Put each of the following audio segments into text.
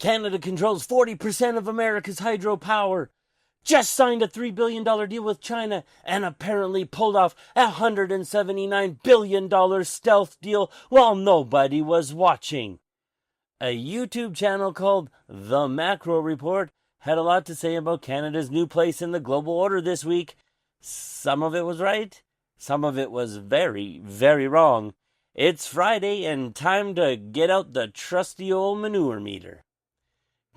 Canada controls 40% of America's hydropower. Just signed a $3 billion deal with China and apparently pulled off a $179 billion stealth deal while nobody was watching. A YouTube channel called The Macro Report had a lot to say about Canada's new place in the global order this week. Some of it was right, some of it was very, very wrong. It's Friday and time to get out the trusty old manure meter.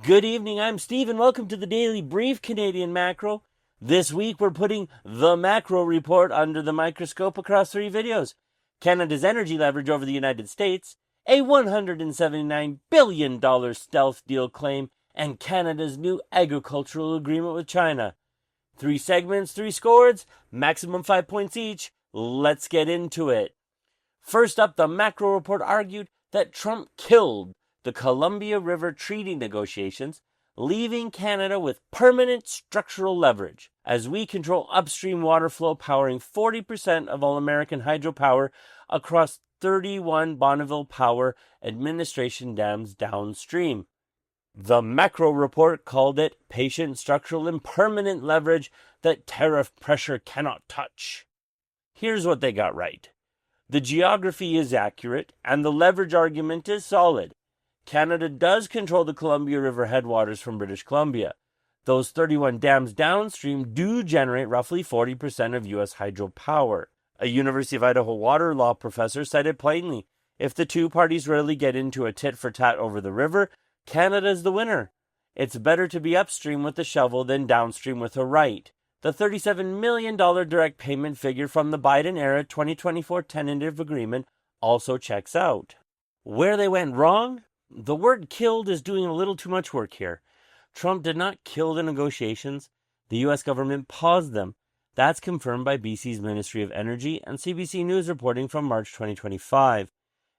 Good evening, I'm Steve and welcome to the Daily Brief Canadian Macro. This week we're putting the Macro Report under the microscope across 3 videos. Canada's energy leverage over the United States, a $179 billion stealth deal claim, and Canada's new agricultural agreement with China. 3 segments, 3 scores, maximum 5 points each. Let's get into it. First up, the Macro Report argued that Trump killed the Columbia River treaty negotiations, leaving Canada with permanent structural leverage, as we control upstream water flow powering 40% of all American hydropower across 31 Bonneville Power Administration dams downstream. The Macro Report called it patient, structural, and permanent leverage that tariff pressure cannot touch. Here's what they got right. The geography is accurate, and the leverage argument is solid. Canada does control the Columbia River headwaters from British Columbia. Those 31 dams downstream do generate roughly 40% of U.S. hydropower. A University of Idaho water law professor said it plainly. If the two parties really get into a tit-for-tat over the river, Canada's the winner. It's better to be upstream with a shovel than downstream with a right. The $37 million direct payment figure from the Biden-era 2024 tentative agreement also checks out. Where they went wrong? The word killed is doing a little too much work here. Trump did not kill the negotiations. The U.S. government paused them. That's confirmed by BC's Ministry of Energy and CBC News reporting from March 2025.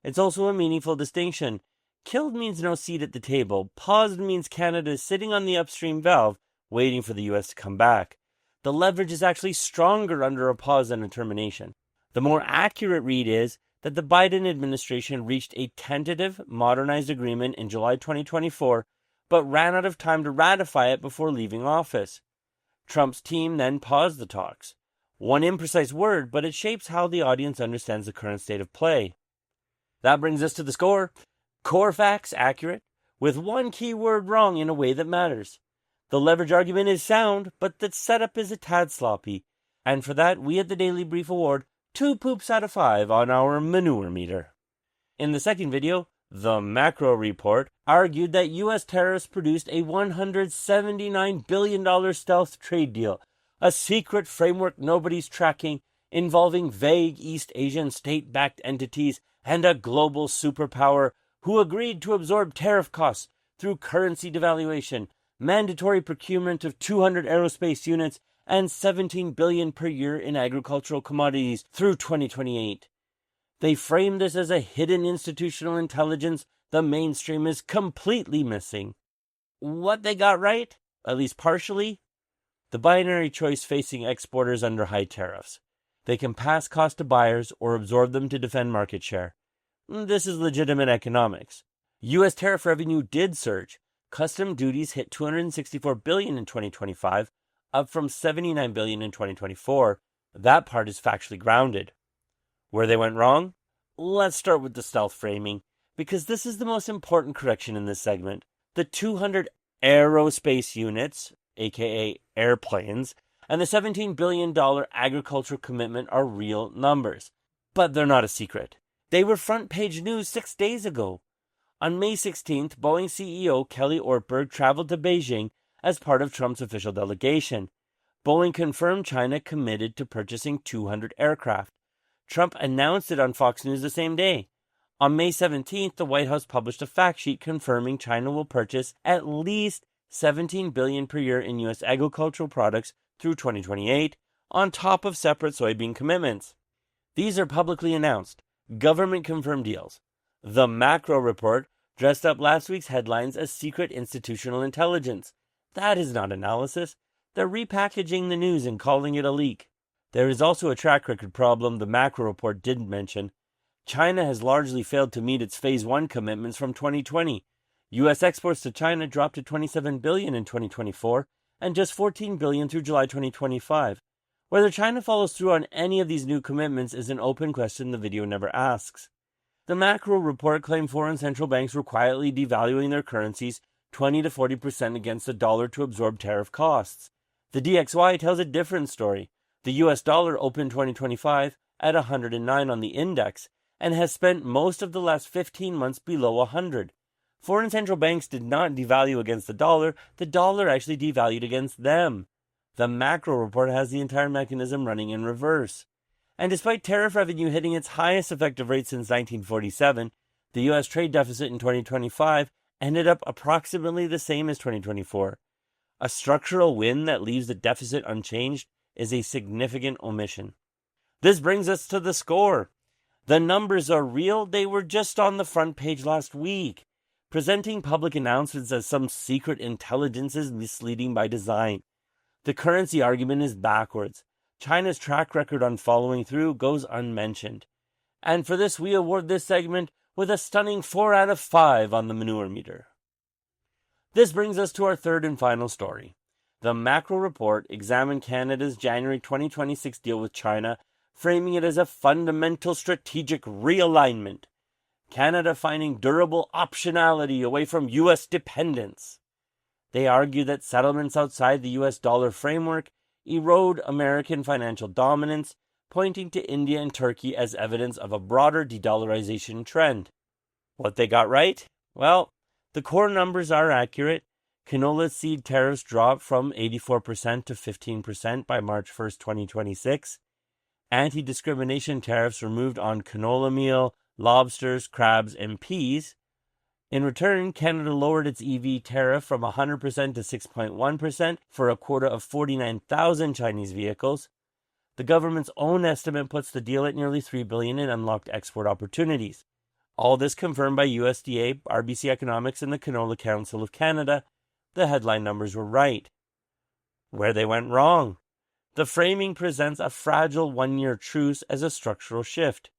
It's also a meaningful distinction. Killed means no seat at the table. Paused means Canada is sitting on the upstream valve, waiting for the U.S. to come back. The leverage is actually stronger under a pause than a termination. The more accurate read is that the Biden administration reached a tentative, modernized agreement in July 2024, but ran out of time to ratify it before leaving office. Trump's team then paused the talks. One imprecise word, but it shapes how the audience understands the current state of play. That brings us to the score. Core facts accurate, with one key word wrong in a way that matters. The leverage argument is sound, but the setup is a tad sloppy. And for that, we at the Daily Brief award 2 poops out of 5 on our manure meter. In the second video, the Macro Report argued that U.S. tariffs produced a $179 billion stealth trade deal, a secret framework nobody's tracking involving vague East Asian state-backed entities and a global superpower who agreed to absorb tariff costs through currency devaluation, mandatory procurement of 200 aerospace units, and $17 billion per year in agricultural commodities through 2028. They framed this as a hidden institutional intelligence the mainstream is completely missing. What they got right, at least partially, the binary choice facing exporters under high tariffs. They can pass cost to buyers or absorb them to defend market share. This is legitimate economics. U.S. tariff revenue did surge. Custom duties hit $264 billion in 2025, up from $79 billion in 2024. That part is factually grounded. Where they went wrong? Let's start with the stealth framing, because this is the most important correction in this segment. The 200 aerospace units, aka airplanes, and the $17 billion agricultural commitment are real numbers. But they're not a secret. They were front page news 6 days ago. On May 16th, Boeing CEO Kelly Ortberg traveled to Beijing as part of Trump's official delegation. Boeing confirmed China committed to purchasing 200 aircraft. Trump announced it on Fox News the same day. On May 17th, the White House published a fact sheet confirming China will purchase at least $17 billion per year in U.S. agricultural products through 2028, on top of separate soybean commitments. These are publicly announced, government-confirmed deals. The Macro Report dressed up last week's headlines as secret institutional intelligence. That is not analysis. They're repackaging the news and calling it a leak. There is also a track record problem the Macro Report didn't mention. China has largely failed to meet its Phase 1 commitments from 2020. U.S. exports to China dropped to $27 billion in 2024 and just $14 billion through July 2025. Whether China follows through on any of these new commitments is an open question the video never asks. The macro report claimed foreign central banks were quietly devaluing their currencies 20 to 40% against the dollar to absorb tariff costs. The DXY tells a different story. The US dollar opened 2025 at 109 on the index and has spent most of the last 15 months below 100. Foreign central banks did not devalue against the dollar actually devalued against them. The macro report has the entire mechanism running in reverse. And despite tariff revenue hitting its highest effective rate since 1947, the U.S. trade deficit in 2025 ended up approximately the same as 2024. A structural win that leaves the deficit unchanged is a significant omission. This brings us to the score. The numbers are real, they were just on the front page last week. Presenting public announcements as some secret intelligence is misleading by design. The currency argument is backwards. China's track record on following through goes unmentioned. And for this, we award this segment with a stunning 4 out of 5 on the Manure Meter. This brings us to our third and final story. The macro report examined Canada's January 2026 deal with China, framing it as a fundamental strategic realignment. Canada finding durable optionality away from U.S. dependence. They argue that settlements outside the U.S. dollar framework erode American financial dominance, pointing to India and Turkey as evidence of a broader de-dollarization trend. What they got right? Well, the core numbers are accurate. Canola seed tariffs dropped from 84% to 15% by March 1st, 2026. Anti-discrimination tariffs removed on canola meal, lobsters, crabs, and peas. In return, Canada lowered its EV tariff from 100% to 6.1% for a quota of 49,000 Chinese vehicles. The government's own estimate puts the deal at nearly $3 billion in unlocked export opportunities. All this confirmed by USDA, RBC Economics, and the Canola Council of Canada. The headline numbers were right. Where they went wrong. The framing presents a fragile one-year truce as a structural shift.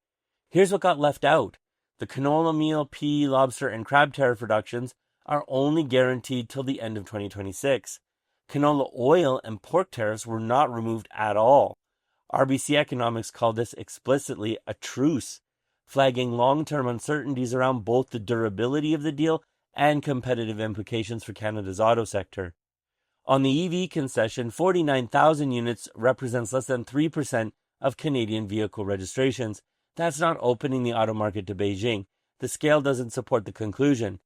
Here's what got left out. The canola meal, pea, lobster, and crab tariff reductions are only guaranteed till the end of 2026. Canola oil and pork tariffs were not removed at all. RBC Economics called this explicitly a truce, flagging long-term uncertainties around both the durability of the deal and competitive implications for Canada's auto sector. On the EV concession, 49,000 units represents less than 3% of Canadian vehicle registrations. That's not opening the auto market to Beijing. The scale doesn't support the conclusion.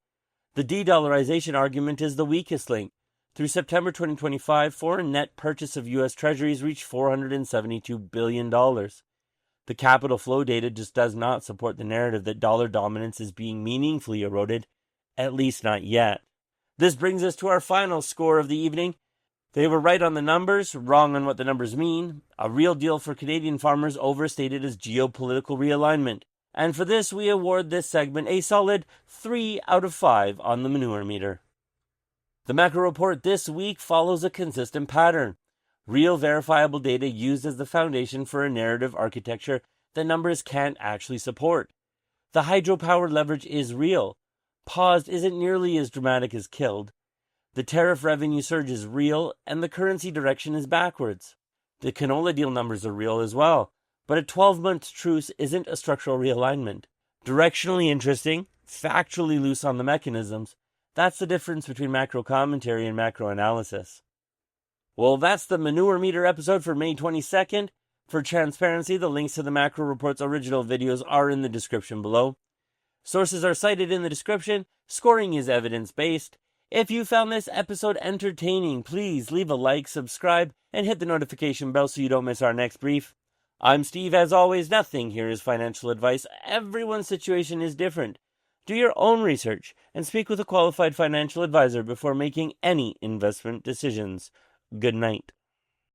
The de-dollarization argument is the weakest link. Through September 2025, foreign net purchase of U.S. Treasuries reached $472 billion. The capital flow data just does not support the narrative that dollar dominance is being meaningfully eroded, at least not yet. This brings us to our final score of the evening. They were right on the numbers, wrong on what the numbers mean. A real deal for Canadian farmers overstated as geopolitical realignment. And for this, we award this segment a solid 3 out of 5 on the Manure Meter. The macro report this week follows a consistent pattern. Real verifiable data used as the foundation for a narrative architecture that numbers can't actually support. The hydropower leverage is real. Paused isn't nearly as dramatic as killed. The tariff revenue surge is real, and the currency direction is backwards. The canola deal numbers are real as well, but a 12-month truce isn't a structural realignment. Directionally interesting, factually loose on the mechanisms. That's the difference between macro commentary and macro analysis. Well, that's the Manure Meter episode for May 22nd. For transparency, the links to the macro report's original videos are in the description below. Sources are cited in the description. Scoring is evidence-based. If you found this episode entertaining, please leave a like, subscribe, and hit the notification bell so you don't miss our next brief. I'm Steve. As always, nothing here is financial advice. Everyone's situation is different. Do your own research and speak with a qualified financial advisor before making any investment decisions. Good night.